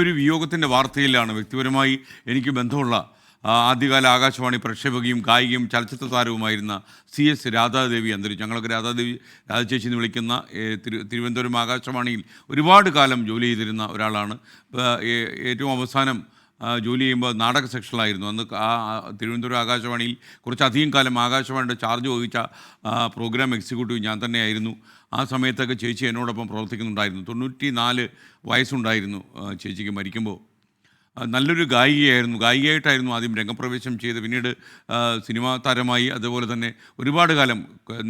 ഒരു വിയോഗത്തിൻ്റെ വാർത്തയിലാണ്. വ്യക്തിപരമായി എനിക്ക് ബന്ധമുള്ള ആദ്യകാല ആകാശവാണി പ്രക്ഷേപകയും ഗായികയും ചലച്ചിത്ര താരവുമായിരുന്ന CS രാധാദേവി അന്തരിച്ചു. ഞങ്ങളൊക്കെ രാധാദേവി രാധചേച്ചി എന്ന് വിളിക്കുന്ന തിരുവനന്തപുരം ആകാശവാണിയിൽ ഒരുപാട് കാലം ജോലി ചെയ്തിരുന്ന ഒരാളാണ്. ഏറ്റവും അവസാനം ജോലി ചെയ്യുമ്പോൾ നാടക സെക്ഷനിലായിരുന്നു. അന്ന് തിരുവനന്തപുരം ആകാശവാണിയിൽ കുറച്ചധികം കാലം ആകാശവാണിയുടെ ചാർജ് വഹിച്ച പ്രോഗ്രാം എക്സിക്യൂട്ടീവ് ഞാൻ തന്നെയായിരുന്നു. ആ സമയത്തൊക്കെ ചേച്ചി എന്നോടൊപ്പം പ്രവർത്തിക്കുന്നുണ്ടായിരുന്നു. 94 വയസ്സുണ്ടായിരുന്നു ചേച്ചിക്ക് മരിക്കുമ്പോൾ. നല്ലൊരു ഗായികയായിരുന്നു. ഗായികയായിട്ടായിരുന്നു ആദ്യം രംഗപ്രവേശം ചെയ്ത്, പിന്നീട് സിനിമാ താരമായി. അതുപോലെ തന്നെ ഒരുപാട് കാലം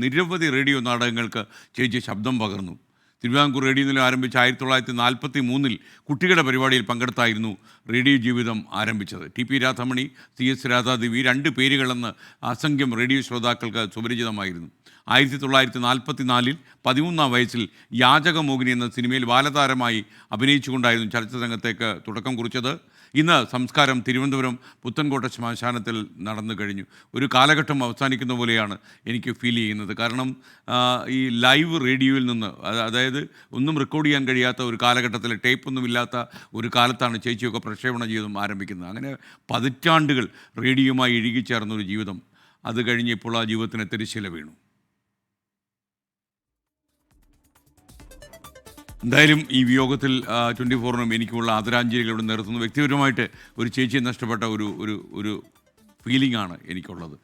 നിരവധി റേഡിയോ നാടകങ്ങൾക്ക് ചേച്ചി ശബ്ദം പകർന്നു. തിരുവിതാംകൂർ റേഡിയോ നിലയം ആരംഭിച്ച 1943 കുട്ടികളുടെ പരിപാടിയിൽ പങ്കെടുത്തായിരുന്നു റേഡിയോ ജീവിതം ആരംഭിച്ചത്. TP രാധാമണി, CS രാധാദേവി, 2 പേരുകളെന്ന് അസംഖ്യം റേഡിയോ ശ്രോതാക്കൾക്ക് സുപരിചിതമായിരുന്നു. 1944 13-ാം വയസ്സിൽ യാചകമോഹിനി എന്ന സിനിമയിൽ ബാലതാരമായി അഭിനയിച്ചുകൊണ്ടായിരുന്നു ചലച്ചിത്രരംഗത്തേക്ക് തുടക്കം കുറിച്ചത്. ഇന്ന് സംസ്കാരം തിരുവനന്തപുരം പുത്തൻകോട്ട ശ്മശാനത്തിൽ നടന്നു കഴിഞ്ഞു. ഒരു കാലഘട്ടം അവസാനിക്കുന്ന പോലെയാണ് എനിക്ക് ഫീൽ ചെയ്യുന്നത്. കാരണം ഈ ലൈവ് റേഡിയോയിൽ നിന്ന്, അതായത് ഒന്നും റെക്കോർഡ് ചെയ്യാൻ കഴിയാത്ത ഒരു കാലഘട്ടത്തിൽ, ടേപ്പൊന്നുമില്ലാത്ത ഒരു കാലത്താണ് ചേച്ചിയൊക്കെ പ്രക്ഷേപണ ജീവിതം ആരംഭിക്കുന്നത്. അങ്ങനെ പതിറ്റാണ്ടുകൾ റേഡിയോയുമായി ഇഴുകിച്ചേർന്നൊരു ജീവിതം. അത് കഴിഞ്ഞ് ഇപ്പോൾ ആ ജീവിതത്തിന് തിരശ്ശീല വീണു. എന്തായാലും ഈ വിയോഗത്തിൽ 24-നും എനിക്കുള്ള ആദരാഞ്ജലികളോട് നിർത്തുന്നു. വ്യക്തിപരമായിട്ട് ഒരു ചേച്ചിയെ നഷ്ടപ്പെട്ട ഒരു ഫീലിംഗാണ് എനിക്കുള്ളത്.